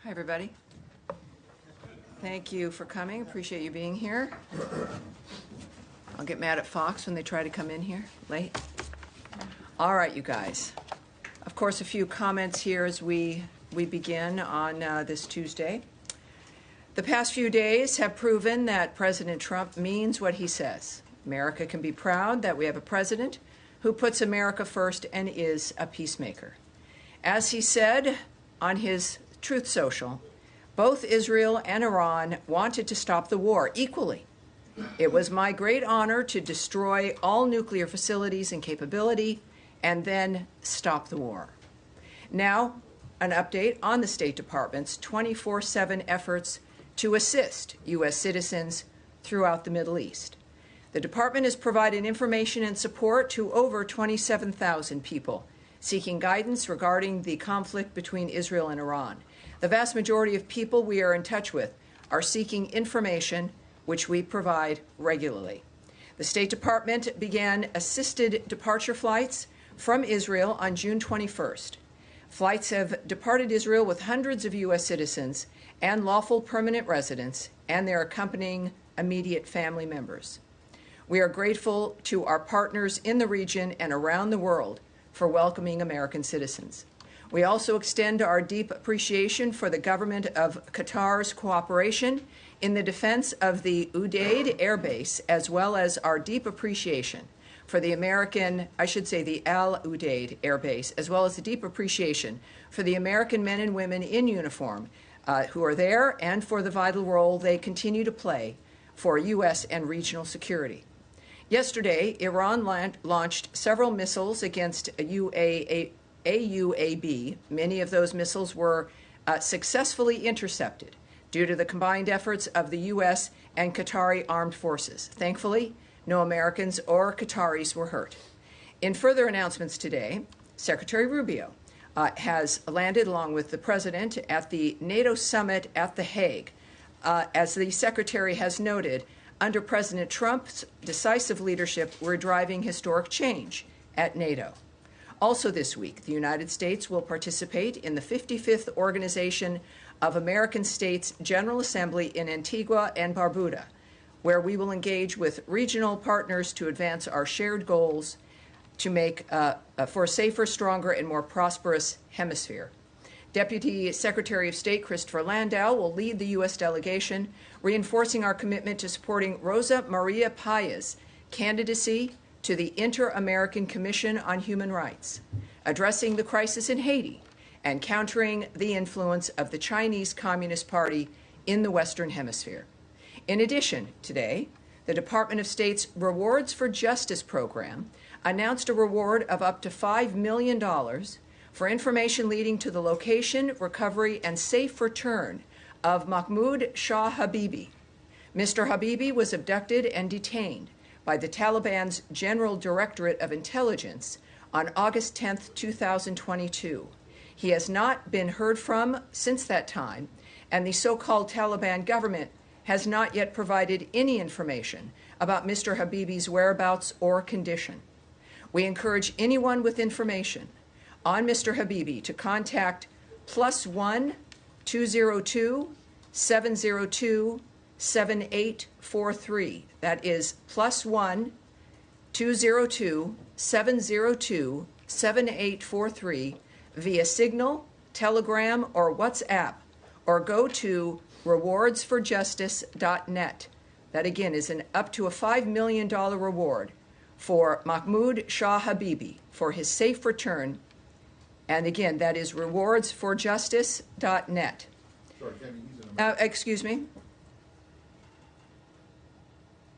Hi, everybody. Thank you for coming. Appreciate you being here. I'll get mad at Fox when they try to come in here late. All right, you guys. Of course, a few comments here as we begin on this Tuesday. The past few days have proven that President Trump means what he says. America can be proud that we have a president who puts America first and is a peacemaker. As he said on his Truth Social, both Israel and Iran wanted to stop the war equally. It was my great honor to destroy all nuclear facilities and capability and then stop the war. Now, an update on the State Department's 24/7 efforts to assist U.S. citizens throughout the Middle East. The department has provided information and support to over 27,000 people seeking guidance regarding the conflict between Israel and Iran. The vast majority of people we are in touch with are seeking information, which we provide regularly. The State Department began assisted departure flights from Israel on June 21st. Flights have departed Israel with hundreds of U.S. citizens and lawful permanent residents and their accompanying immediate family members. We are grateful to our partners in the region and around the world for welcoming American citizens. We also extend our deep appreciation for the government of Qatar's cooperation in the defense of the Udeid Air Base, as well as our deep appreciation for the the Al Udeid Air Base, as well as the deep appreciation for the American men and women in uniform who are there and for the vital role they continue to play for U.S. and regional security. Yesterday, Iran launched several missiles against AUAB. Many of those missiles were successfully intercepted due to the combined efforts of the U.S. and Qatari armed forces. Thankfully, no Americans or Qataris were hurt. In further announcements today, Secretary Rubio has landed along with the President at the NATO summit at The Hague. As the Secretary has noted, under President Trump's decisive leadership, we're driving historic change at NATO. Also this week, the United States will participate in the 55th Organization of American States General Assembly in Antigua and Barbuda, where we will engage with regional partners to advance our shared goals to make for a safer, stronger, and more prosperous hemisphere. Deputy Secretary of State Christopher Landau will lead the U.S. delegation, reinforcing our commitment to supporting Rosa Maria Paya's candidacy to the Inter-American Commission on Human Rights, addressing the crisis in Haiti, and countering the influence of the Chinese Communist Party in the Western Hemisphere. In addition, today, the Department of State's Rewards for Justice program announced a reward of up to $5 million for information leading to the location, recovery, and safe return of Mahmoud Shah Habibi. Mr. Habibi was abducted and detained by the Taliban's General Directorate of Intelligence on August 10, 2022. He has not been heard from since that time, and the so-called Taliban government has not yet provided any information about Mr. Habibi's whereabouts or condition. We encourage anyone with information on Mr. Habibi to contact +1 202 702 7843. That is +1 202 702 7843 via Signal, Telegram, or WhatsApp, or go to rewardsforjustice.net. That again is up to a $5 million reward for Mahmoud Shah Habibi for his safe return. And again, that is rewardsforjustice.net. Sorry, Kevin, he's in America. Excuse me?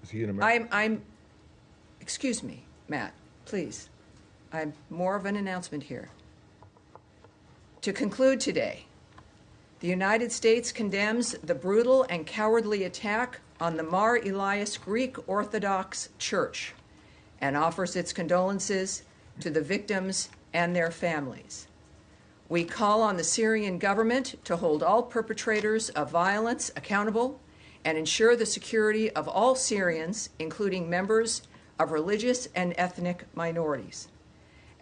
Is he in America? Excuse me, Matt, please. I'm more of an announcement here. To conclude today, the United States condemns the brutal and cowardly attack on the Mar Elias Greek Orthodox Church and offers its condolences to the victims and their families. We call on the Syrian government to hold all perpetrators of violence accountable and ensure the security of all Syrians, including members of religious and ethnic minorities.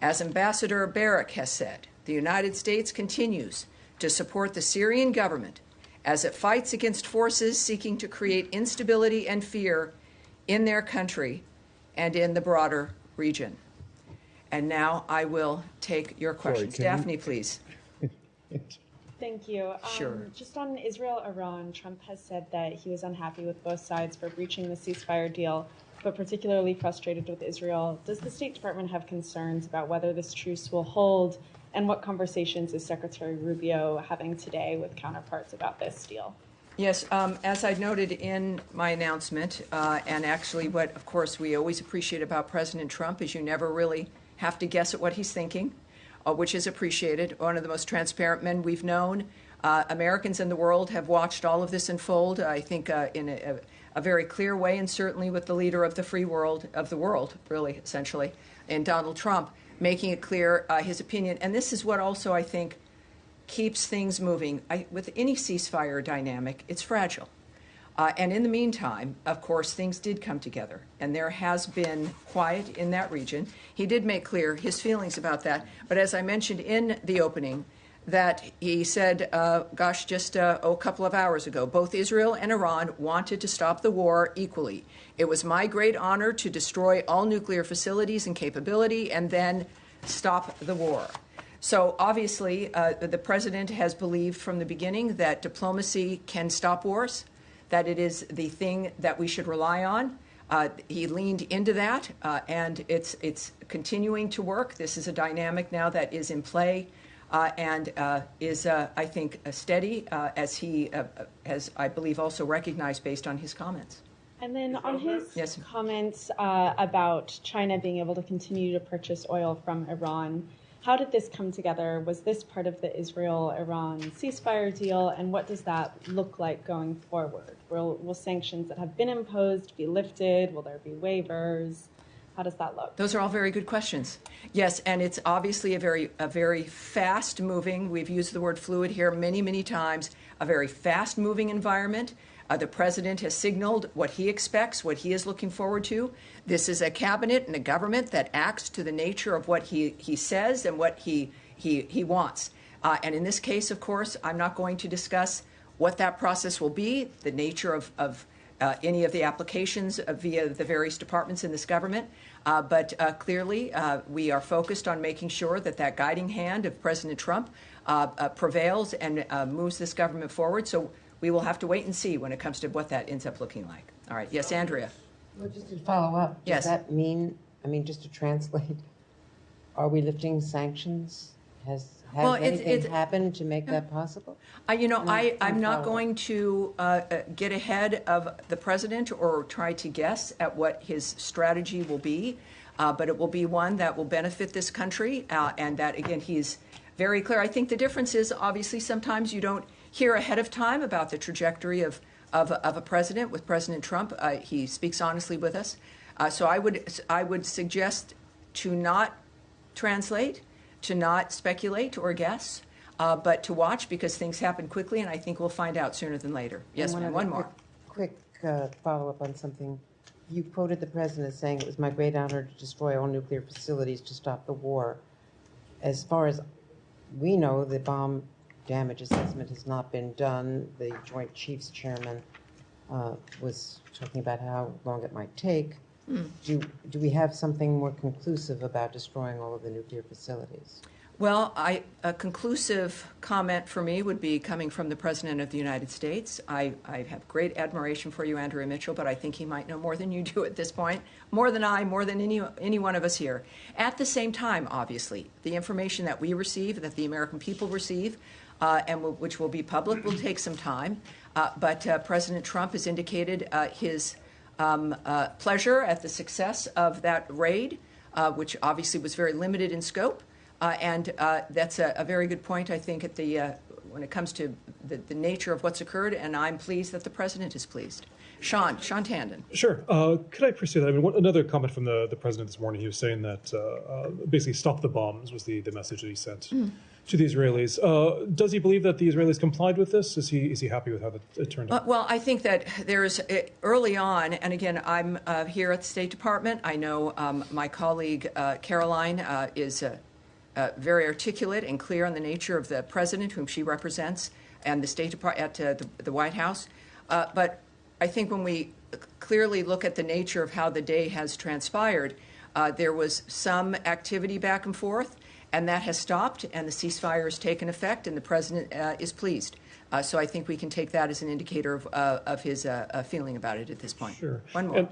As Ambassador Barrack has said, the United States continues to support the Syrian government as it fights against forces seeking to create instability and fear in their country and in the broader region. And now I will take your questions. Daphne, please. Thank you. Sure. Just on Israel-Iran, Trump has said that he was unhappy with both sides for breaching the ceasefire deal, but particularly frustrated with Israel. Does the State Department have concerns about whether this truce will hold, and what conversations is Secretary Rubio having today with counterparts about this deal? Yes, as I noted in my announcement, and actually what, of course, we always appreciate about President Trump is you never really have to guess at what he's thinking, which is appreciated. One of the most transparent men we've known. Americans in the world have watched all of this unfold, I think, in a very clear way, and certainly with the leader of the free world, of the world, really, essentially, in Donald Trump, making it clear his opinion. And this is what also, I think, keeps things moving. With any ceasefire dynamic, it's fragile. And in the meantime, of course, things did come together, and there has been quiet in that region. He did make clear his feelings about that. But as I mentioned in the opening, that he said, just a couple of hours ago, both Israel and Iran wanted to stop the war equally. It was my great honor to destroy all nuclear facilities and capability and then stop the war. So obviously, the president has believed from the beginning that diplomacy can stop wars, that it is the thing that we should rely on. He leaned into that, and it's continuing to work. This is a dynamic now that is in play and is, I think, steady, as he has, I believe, also recognized based on his comments. And then on his Yes. comments about China being able to continue to purchase oil from Iran, how did this come together? Was this part of the Israel-Iran ceasefire deal? And what does that look like going forward? Will sanctions that have been imposed be lifted? Will there be waivers? How does that look? Those are all very good questions. Yes, and it's obviously a very fast-moving, we've used the word fluid here many, many times, a very fast-moving environment. The president has signaled what he expects, what he is looking forward to. This is a cabinet and a government that acts to the nature of what he says and what he wants. And in this case, of course, I'm not going to discuss what that process will be, the nature of any of the applications via the various departments in this government. But clearly, we are focused on making sure that that guiding hand of President Trump prevails and moves this government forward. So we will have to wait and see when it comes to what that ends up looking like. All right. Yes, Andrea. Well, just to follow up, Yes. does that mean, just to translate, are we lifting sanctions? Has anything happened to make that possible? I'm not going to get ahead of the president or try to guess at what his strategy will be, but it will be one that will benefit this country, and that, again, he's very clear. I think the difference is, obviously, sometimes you don't hear ahead of time about the trajectory of a president. With President Trump, he speaks honestly with us. So I would suggest to not translate, to not speculate or guess, but to watch, because things happen quickly, and I think we'll find out sooner than later. Yes, ma'am. One more. Quick follow-up on something. You quoted the president as saying, it was my great honor to destroy all nuclear facilities to stop the war. As far as we know, the bomb damage assessment has not been done. The Joint Chiefs Chairman was talking about how long it might take. Do we have something more conclusive about destroying all of the nuclear facilities? Well, a conclusive comment for me would be coming from the President of the United States. I have great admiration for you, Andrea Mitchell, but I think he might know more than you do at this point, more than I, more than any one of us here. At the same time, obviously, the information that we receive, that the American people receive, and which will be public, will take some time. But President Trump has indicated his pleasure at the success of that raid, which obviously was very limited in scope. And that's a very good point, I think, at when it comes to the nature of what's occurred, and I'm pleased that the president is pleased. Sean Tandon. Sure. Could I pursue that? Another comment from the president this morning, he was saying that basically stop the bombs was the message that he sent to the Israelis. Does he believe that the Israelis complied with this? Is he happy with how it turned out? Well, I think that there's early on, and again, I'm here at the State Department. I know my colleague Caroline is very articulate and clear on the nature of the president whom she represents and the State Department at the White House. But I think when we clearly look at the nature of how the day has transpired, there was some activity back and forth, and that has stopped, and the ceasefire has taken effect, and the president is pleased. So I think we can take that as an indicator of his feeling about it at this point. Sure. One more.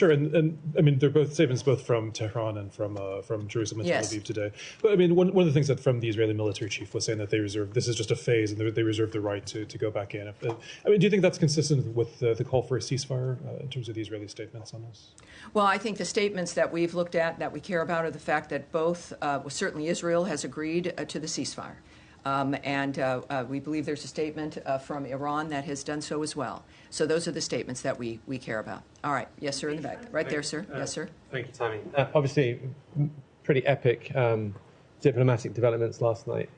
And I mean, they're both statements both from Tehran and from Jerusalem and Yes. Tel Aviv today. But I mean, one of the things that from the Israeli military chief was saying that this is just a phase and they reserve the right to go back in. I mean, do you think that's consistent with the call for a ceasefire in terms of the Israeli statements on this? Well, I think the statements that we've looked at that we care about are the fact that both, certainly Israel has agreed to the ceasefire. And we believe there's a statement from Iran that has done so as well. So those are the statements that we care about. All right. Yes, sir, in the back. Right there, sir. Yes, sir. Thank you, Tammy. Obviously, pretty epic diplomatic developments last night.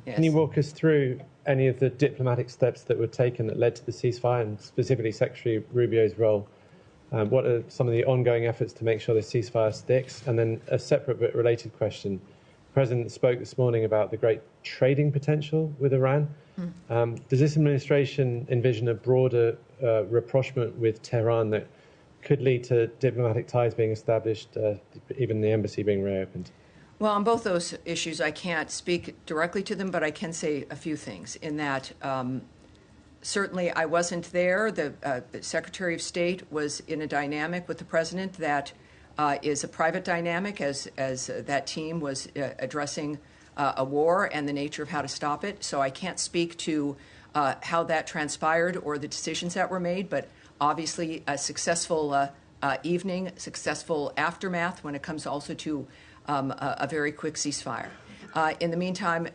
Yes. Can you walk us through any of the diplomatic steps that were taken that led to the ceasefire, and specifically Secretary Rubio's role? What are some of the ongoing efforts to make sure the ceasefire sticks? And then a separate but related question. The President spoke this morning about the great trading potential with Iran. Does this administration envision a broader rapprochement with Tehran that could lead to diplomatic ties being established, even the embassy being reopened? Well, on both those issues, I can't speak directly to them, but I can say a few things in that certainly I wasn't there. The Secretary of State was in a dynamic with the President that is a private dynamic as that team was addressing a war and the nature of how to stop it. So I can't speak to how that transpired or the decisions that were made, but obviously a successful evening, successful aftermath when it comes also to a very quick ceasefire. In the meantime,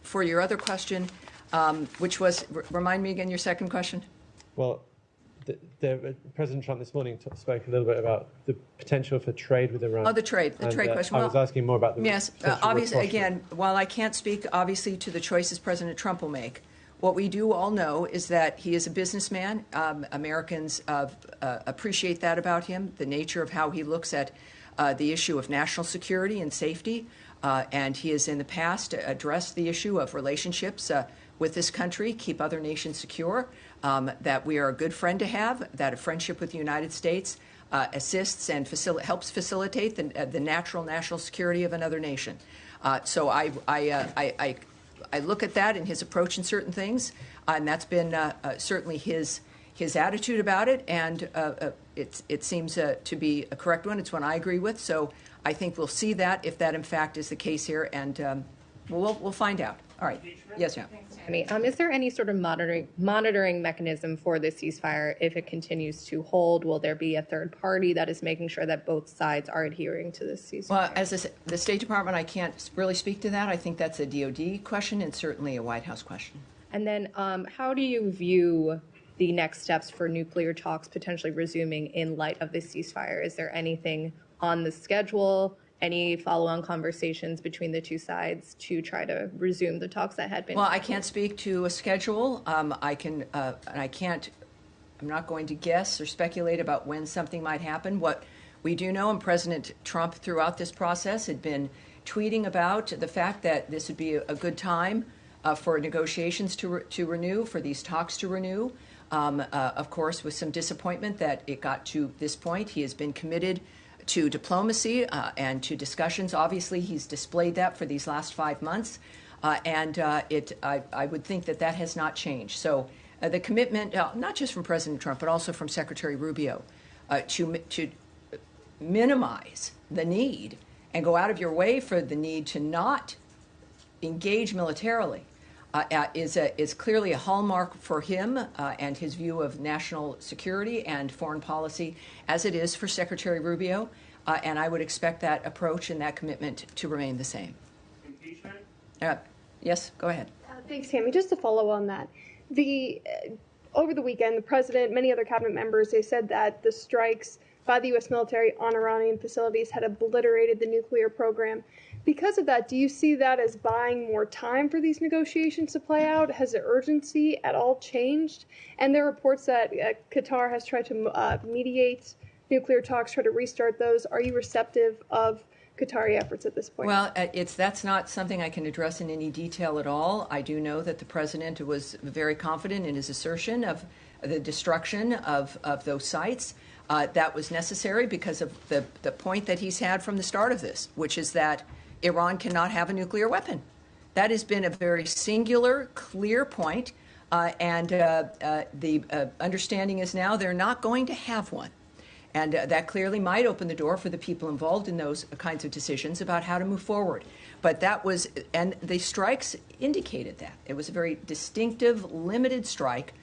for your other question, which was, remind me again your second question? Well, President Trump this morning spoke a little bit about the potential for trade with Iran. Oh, the trade question. I was asking more about the yes, potential obviously, rapprochement. again, while I can't speak obviously to the choices President Trump will make, what we do all know is that he is a businessman. Americans appreciate that about him, the nature of how he looks at the issue of national security and safety. And he has in the past addressed the issue of relationships with this country, keep other nations secure, that we are a good friend to have, that a friendship with the United States assists and helps facilitate the natural national security of another nation. So I look at that in his approach in certain things, and that's been certainly his attitude about it, and it seems to be a correct one. It's one I agree with. So I think we'll see that if that in fact is the case here, and we'll find out. All right. Yes, ma'am. Tammy, is there any sort of monitoring mechanism for the ceasefire if it continues to hold? Will there be a third party that is making sure that both sides are adhering to this ceasefire? Well, as the State Department, I can't really speak to that. I think that's a DOD question and certainly a White House question. And then how do you view the next steps for nuclear talks potentially resuming in light of this ceasefire? Is there anything on the schedule? Any follow-on conversations between the two sides to try to resume the talks that had been? Well, I can't speak to a schedule. I'm not going to guess or speculate about when something might happen. What we do know, and President Trump throughout this process had been tweeting about the fact that this would be a good time for negotiations to renew, for these talks to renew. Of course, with some disappointment that it got to this point. He has been committed to diplomacy and to discussions. Obviously, he's displayed that for these last 5 months, and I would think that has not changed. So the commitment, not just from President Trump, but also from Secretary Rubio, to minimize the need and go out of your way for the need to not engage militarily is clearly a hallmark for him and his view of national security and foreign policy, as it is for Secretary Rubio. And I would expect that approach and that commitment to remain the same. Impeachment? Yes, go ahead. Thanks, Tammy. Just to follow on that, over the weekend, the president, many other cabinet members, they said that the strikes by the U.S. military on Iranian facilities had obliterated the nuclear program. Because of that, do you see that as buying more time for these negotiations to play out? Has the urgency at all changed? And there are reports that Qatar has tried to mediate nuclear talks, try to restart those. Are you receptive of Qatari efforts at this point? Well, that's not something I can address in any detail at all. I do know that the president was very confident in his assertion of the destruction of those sites. That was necessary because of the point that he's had from the start of this, which is that Iran cannot have a nuclear weapon. That has been a very singular, clear point, and the understanding is now they're not going to have one. And that clearly might open the door for the people involved in those kinds of decisions about how to move forward. But that was, and the strikes indicated that. It was a very distinctive, limited strike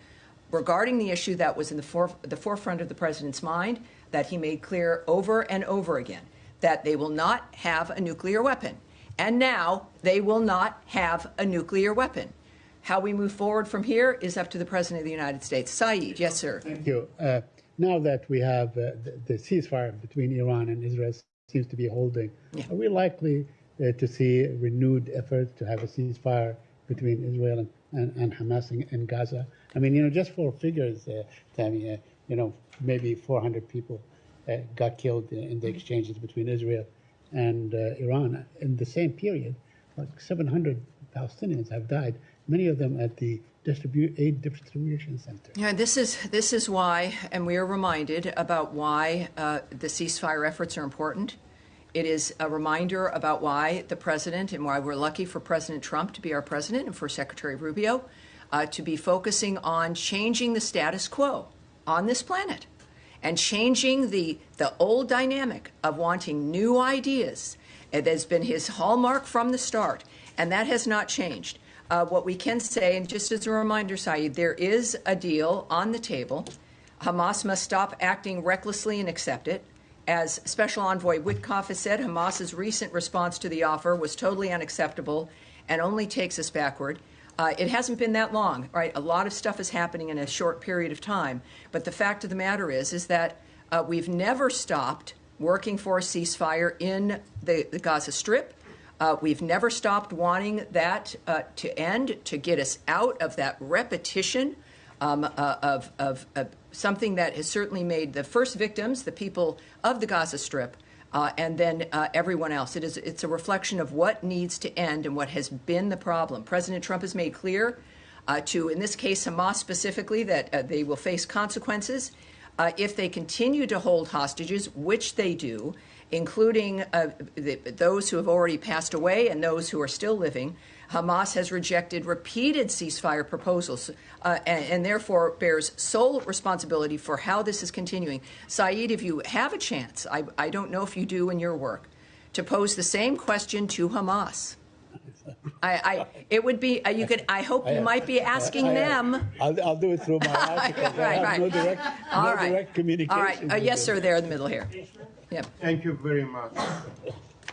regarding the issue that was in the forefront of the president's mind, that he made clear over and over again, that they will not have a nuclear weapon. And now they will not have a nuclear weapon. How we move forward from here is up to the President of the United States. Saeed, yes, sir. Thank you. Now that we have the ceasefire between Iran and Israel seems to be holding, are we likely to see renewed efforts to have a ceasefire between Israel and Hamas in Gaza? I mean, just for figures, Tammy, maybe 400 people got killed in the exchanges between Israel and Iran. In the same period, like 700 Palestinians have died, many of them at the aid distribution center. Yeah, this is why, and we are reminded about why the ceasefire efforts are important. It is a reminder about why the president, and why we're lucky for President Trump to be our president and for Secretary Rubio to be focusing on changing the status quo on this planet and changing the old dynamic of wanting new ideas. It has been his hallmark from the start, and that has not changed. What we can say, and just as a reminder, Saeed, there is a deal on the table. Hamas must stop acting recklessly and accept it. As Special Envoy Witkoff has said, Hamas's recent response to the offer was totally unacceptable and only takes us backward. It hasn't been that long, right? A lot of stuff is happening in a short period of time. But the fact of the matter is that we've never stopped working for a ceasefire in the Gaza Strip. We've never stopped wanting that to end, to get us out of that repetition of something that has certainly made the first victims, the people of the Gaza Strip, and then everyone else. It's a reflection of what needs to end and what has been the problem. President Trump has made clear to, in this case, Hamas specifically, that they will face consequences if they continue to hold hostages, which they do, including those who have already passed away and those who are still living. Hamas has rejected repeated ceasefire proposals and therefore bears sole responsibility for how this is continuing. Saeed, if you have a chance, I don't know if you do in your work, to pose the same question to Hamas. It would be, I hope you might be asking them. I'll do it through my articles. Right. I have no direct communication. All right. Yes, sir, there in the middle here. Yep. Thank you very much.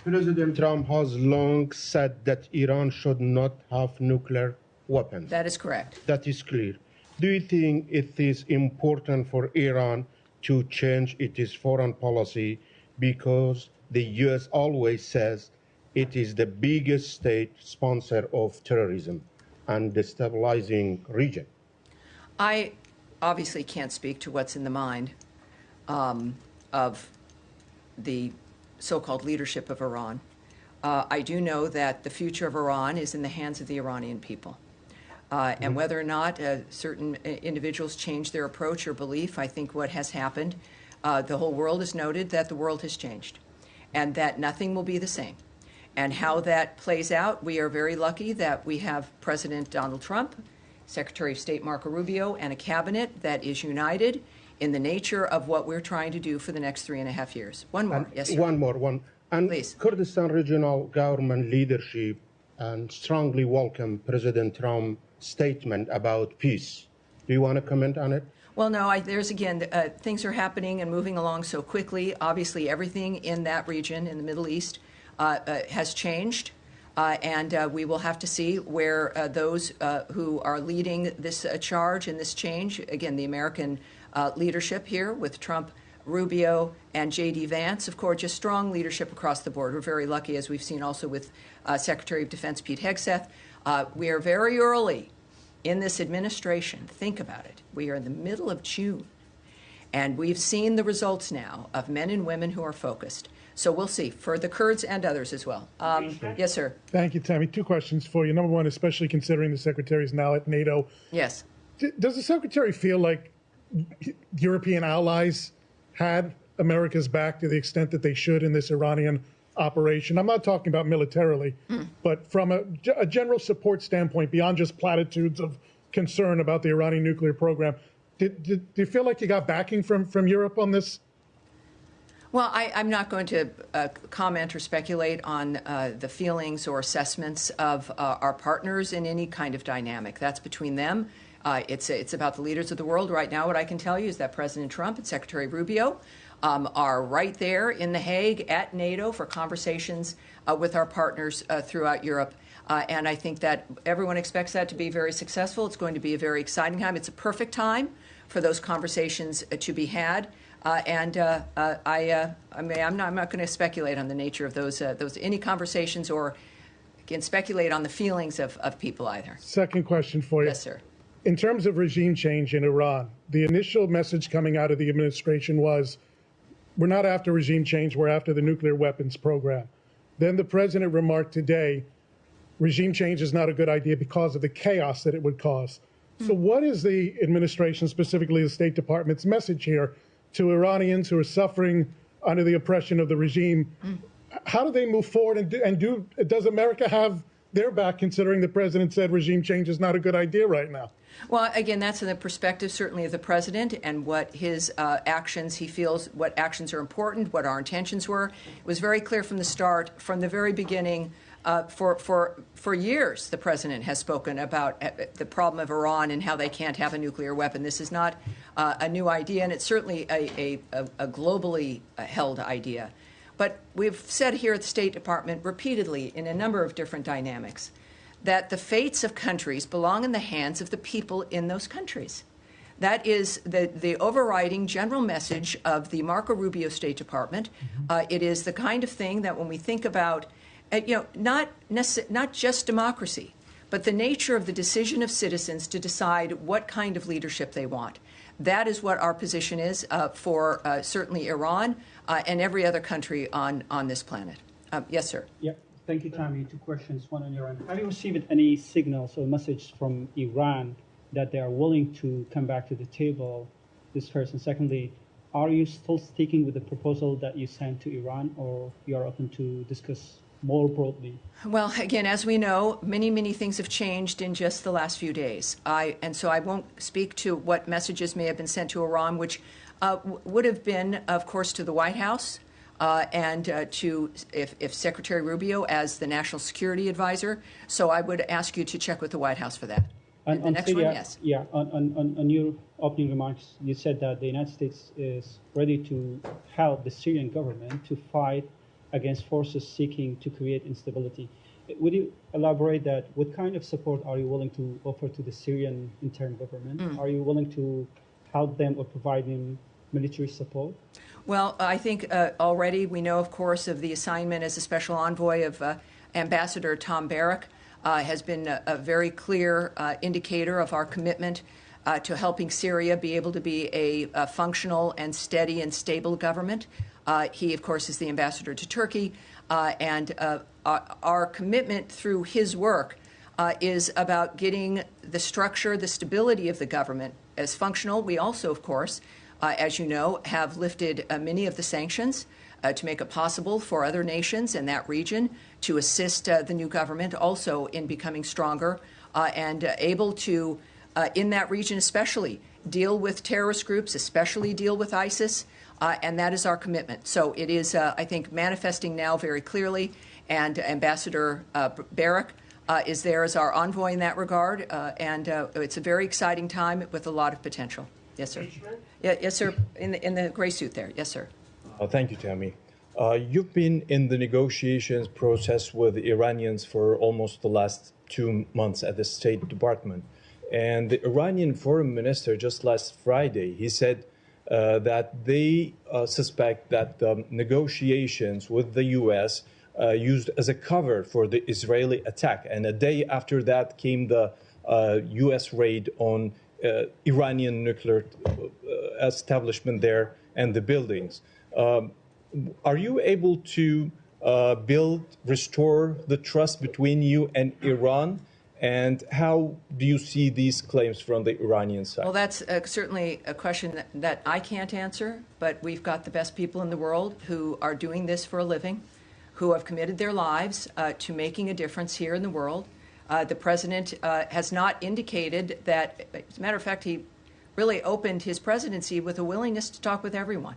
President Trump has long said that Iran should not have nuclear weapons. That is correct. That is clear. Do you think it is important for Iran to change its foreign policy because the U.S. always says it is the biggest state sponsor of terrorism and destabilizing region? I obviously can't speak to what's in the mind of the so-called leadership of Iran. I do know that the future of Iran is in the hands of the Iranian people. And whether or not certain individuals change their approach or belief, I think what has happened, the whole world has noted that the world has changed and that nothing will be the same. And how that plays out, we are very lucky that we have President Donald Trump, Secretary of State Marco Rubio, and a cabinet that is united in the nature of what we're trying to do for the next 3.5 years. One more. Yes, sir. One more. And Please. Kurdistan regional government leadership and strongly welcome President Trump's statement about peace. Do you want to comment on it? Well, no, there's again, things are happening and moving along so quickly. Obviously, everything in that region, in the Middle East, has changed. And we will have to see where those who are leading this charge and this change, again, the American leadership here with Trump, Rubio, and J.D. Vance, of course, just strong leadership across the board. We're very lucky, as we've seen also with Secretary of Defense Pete Hegseth. We are very early in this administration. Think about it. We are in the middle of June. And we've seen the results now of men and women who are focused. So we'll see for the Kurds and others as well. Yes, sir. Thank you, Tammy. Two questions for you. Number one, especially considering the Secretary is now at NATO, Yes. does the Secretary feel like European allies had America's back to the extent that they should in this Iranian operation? I'm not talking about militarily, but from a general support standpoint, beyond just platitudes of concern about the Iranian nuclear program, do you feel like you got backing from Europe on this? Well, I'm not going to comment or speculate on the feelings or assessments of our partners in any kind of dynamic. That's between them. It's about the leaders of the world. Right now, what I can tell you is that President Trump and Secretary Rubio are right there in The Hague at NATO for conversations with our partners throughout Europe. And I think that everyone expects that to be very successful. It's going to be a very exciting time. It's a perfect time for those conversations to be had. I'm not going to speculate on the nature of those any conversations or can speculate on the feelings of people either. Second question for you. Yes, sir. In terms of regime change in Iran, the initial message coming out of the administration was, we're not after regime change, we're after the nuclear weapons program. Then the president remarked today, regime change is not a good idea because of the chaos that it would cause. So what is the administration, specifically the State Department's message here to Iranians who are suffering under the oppression of the regime? How do they move forward does America have their back, considering the president said regime change is not a good idea right now? Well, again, that's in the perspective certainly of the president and what his actions, he feels what actions are important, what our intentions were. It was very clear from the start, from the very beginning. For years, the president has spoken about the problem of Iran and how they can't have a nuclear weapon. This is not a new idea, and it's certainly a globally held idea. But we've said here at the State Department repeatedly in a number of different dynamics that the fates of countries belong in the hands of the people in those countries. That is the overriding general message of the Marco Rubio State Department. It is the kind of thing that when we think about, not just democracy, but the nature of the decision of citizens to decide what kind of leadership they want. That is what our position is for certainly Iran and every other country on this planet. Yes, sir. Yeah. Thank you, Tammy. Two questions, one on Iran. Have you received any signals or message from Iran that they are willing to come back to the table? This first. And secondly, are you still sticking with the proposal that you sent to Iran, or you are open to discuss more broadly? Well, again, as we know, many things have changed in just the last few days. And so I won't speak to what messages may have been sent to Iran, which would have been, of course, to the White House and to if Secretary Rubio as the National Security Advisor. So I would ask you to check with the White House for that. And the next Syria, one, yes. Yeah, on your opening remarks, you said that the United States is ready to help the Syrian government to fight against forces seeking to create instability. Would you elaborate that? What kind of support are you willing to offer to the Syrian interim government? Are you willing to help them or provide them military support? Well, I think already we know, of course, of the assignment as a special envoy of Ambassador Tom Barrack has been a very clear indicator of our commitment to helping Syria be able to be a functional and steady and stable government. He, of course, is the ambassador to Turkey, and our commitment through his work is about getting the structure, the stability of the government as functional. We also, of course, as you know, have lifted many of the sanctions to make it possible for other nations in that region to assist the new government also in becoming stronger and able to, in that region especially, deal with terrorist groups, especially deal with ISIS. And that is our commitment. So it is, I think, manifesting now very clearly. And Ambassador Barrack is there as our envoy in that regard. And it's a very exciting time with a lot of potential. Yes, sir. Yeah, yes, sir. In the gray suit there. Yes, sir. Thank you, Tammy. You've been in the negotiations process with the Iranians for almost the last 2 months at the State Department. And the Iranian foreign minister just last Friday, he said that they suspect that the negotiations with the U.S. Used as a cover for the Israeli attack. And a day after that came the U.S. raid on Iranian nuclear establishment there and the buildings. are you able to restore the trust between you and Iran? And how do you see these claims from the Iranian side? Well, that's certainly a question that I can't answer, but we've got the best people in the world who are doing this for a living, who have committed their lives to making a difference here in the world. The president has not indicated that, as a matter of fact, he really opened his presidency with a willingness to talk with everyone.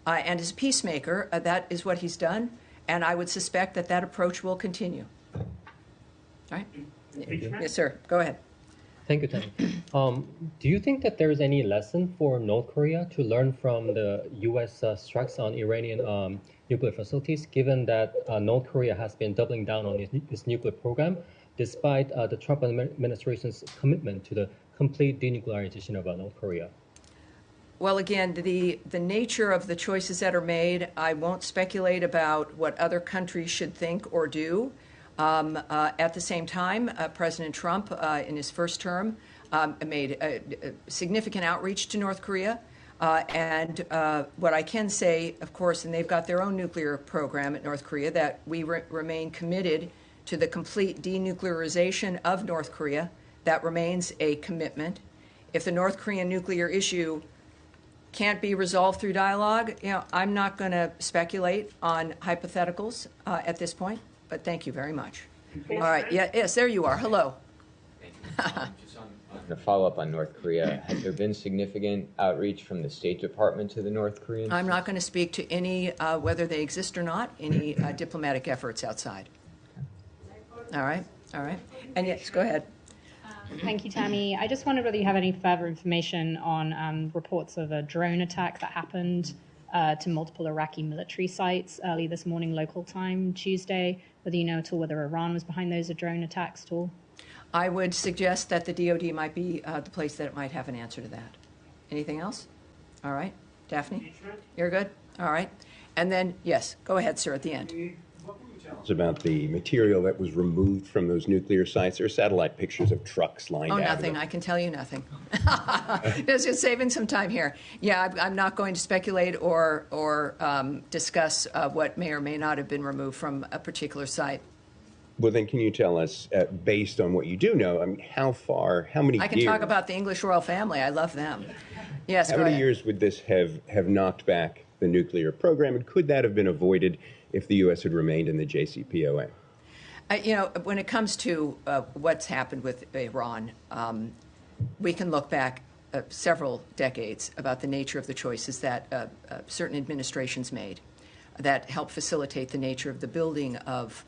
And as a peacemaker, that is what he's done, and I would suspect that that approach will continue. All right? Yes, sir. Go ahead. Thank you, Tammy. Do you think that there is any lesson for North Korea to learn from the U.S. strikes on Iranian nuclear facilities, given that North Korea has been doubling down on its nuclear program, despite the Trump administration's commitment to the complete denuclearization of North Korea? Well, again, the nature of the choices that are made, I won't speculate about what other countries should think or do. At the same time, President Trump, in his first term, made a significant outreach to North Korea. And what I can say, of course, and they've got their own nuclear program at North Korea, that we remain committed to the complete denuclearization of North Korea. That remains a commitment. If the North Korean nuclear issue can't be resolved through dialogue, I'm not going to speculate on hypotheticals at this point. But thank you very much. All right. Yeah, yes, there you are. Hello. Just on a follow-up on North Korea, has there been significant outreach from the State Department to the North Koreans? I'm not going to speak to any, whether they exist or not, any diplomatic efforts outside. All right. All right. And yes, go ahead. Thank you, Tammy. I just wondered whether you have any further information on reports of a drone attack that happened to multiple Iraqi military sites early this morning, local time, Tuesday, whether you know at all whether Iran was behind those drone attacks at all? I would suggest that the DoD might be the place that it might have an answer to that. Anything else? All right. Daphne? You're good? All right. And then, yes, go ahead, sir, at the end. About the material that was removed from those nuclear sites. There are satellite pictures of trucks lined out. Oh, nothing. I can tell you nothing. Just saving some time here. Yeah, I'm not going to speculate or discuss what may or may not have been removed from a particular site. Well, then can you tell us, based on what you do know, I mean, how many years? I can talk about the English royal family. I love them. Yes, How many years would this have knocked back the nuclear program, and could that have been avoided if the U.S. had remained in the JCPOA? When it comes to what's happened with Iran, we can look back several decades about the nature of the choices that certain administrations made that helped facilitate the nature of the building of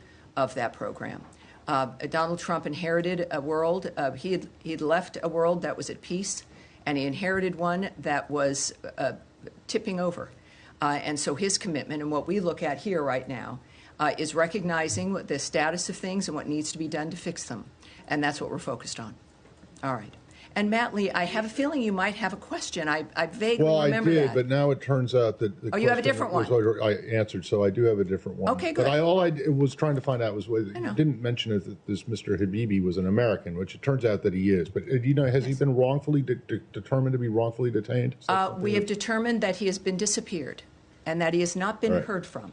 that program. Donald Trump inherited a world, he'd left a world that was at peace, and he inherited one that was tipping over. And so his commitment, and what we look at here right now, is recognizing the status of things and what needs to be done to fix them. And that's what we're focused on. All right. And Matt Lee, I have a feeling you might have a question. I vaguely remember that. Well, I did, but now it turns out that the you have a different one. I answered, so I do have a different one. Okay, good. But all I was trying to find out was whether you didn't mention is that this Mr. Habibi was an American, which it turns out that he is. But has he been wrongfully determined to be wrongfully detained? We have determined that he has been disappeared and that he has not been heard from.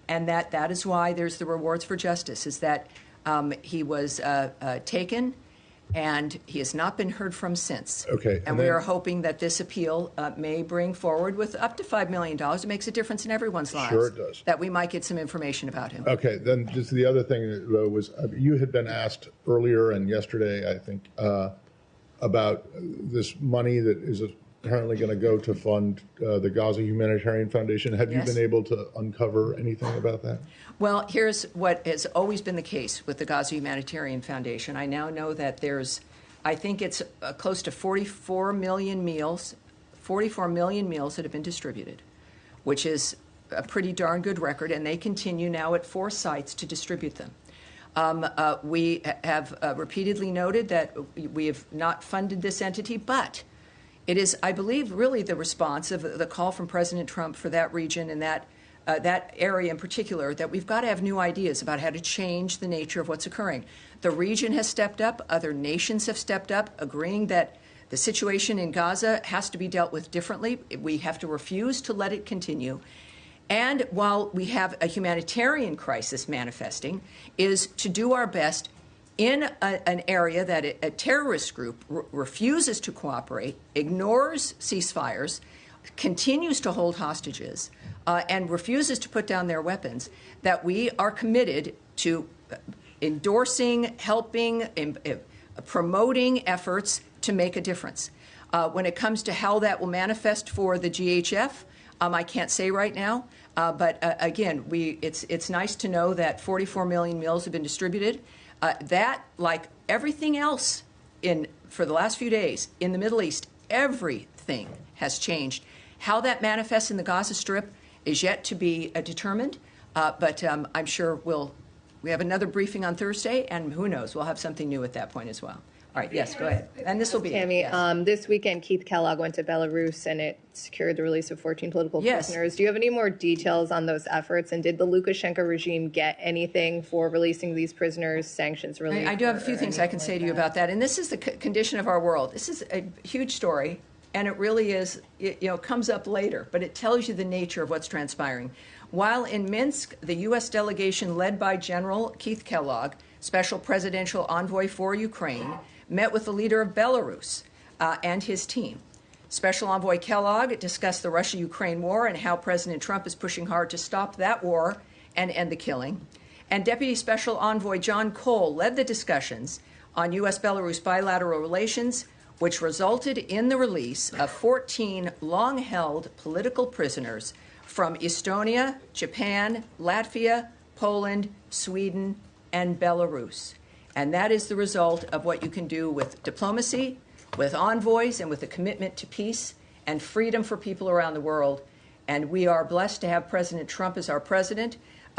And that is why there's the rewards for justice, is that he was taken and he has not been heard from since. Okay. And we are hoping that this appeal may bring forward with up to $5 million. It makes a difference in everyone's lives. Sure it does. That we might get some information about him. Okay. Then just the other thing was you had been asked earlier and yesterday, I think, about this money that is apparently going to go to fund the Gaza Humanitarian Foundation. Have you been able to uncover anything about that? Well, here's what has always been the case with the Gaza Humanitarian Foundation. I now know that I think it's close to 44 million meals that have been distributed, which is a pretty darn good record, and they continue now at 4 sites to distribute them. We have repeatedly noted that we have not funded this entity, but it is, I believe, really the response of the call from President Trump for that region and that area in particular, that we've got to have new ideas about how to change the nature of what's occurring. The region has stepped up. Other nations have stepped up, agreeing that the situation in Gaza has to be dealt with differently. We have to refuse to let it continue. And while we have a humanitarian crisis manifesting, is to do our best in an area that a terrorist group refuses to cooperate, ignores ceasefires, continues to hold hostages, and refuses to put down their weapons, that we are committed to endorsing, helping, promoting efforts to make a difference. When it comes to how that will manifest for the GHF, I can't say right now, but again, it's nice to know that 44 million meals have been distributed. That, like everything else for the last few days in the Middle East, everything has changed. How that manifests in the Gaza Strip is yet to be determined, but I'm sure we have another briefing on Thursday, and who knows, we'll have something new at that point as well. All right, yes, go ahead. And this will be Tammy, yes. This weekend, Keith Kellogg went to Belarus, and it secured the release of 14 political prisoners. Do you have any more details on those efforts? And did the Lukashenko regime get anything for releasing these prisoners, sanctions relief? I do have a few things I can say to you about that. And this is the condition of our world. This is a huge story, and it really is, comes up later, but it tells you the nature of what's transpiring. While in Minsk, the U.S. delegation led by General Keith Kellogg, Special Presidential Envoy for Ukraine, met with the leader of Belarus and his team. Special Envoy Kellogg discussed the Russia-Ukraine war and how President Trump is pushing hard to stop that war and end the killing. And Deputy Special Envoy John Cole led the discussions on U.S.-Belarus bilateral relations, which resulted in the release of 14 long-held political prisoners from Estonia, Japan, Latvia, Poland, Sweden, and Belarus. And that is the result of what you can do with diplomacy, with envoys, and with a commitment to peace and freedom for people around the world. And we are blessed to have President Trump as our president,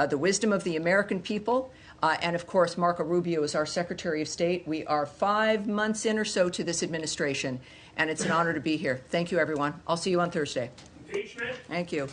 the wisdom of the American people, and of course, Marco Rubio is our Secretary of State. We are 5 months in or so to this administration, and it's an honor to be here. Thank you, everyone. I'll see you on Thursday. Thank you.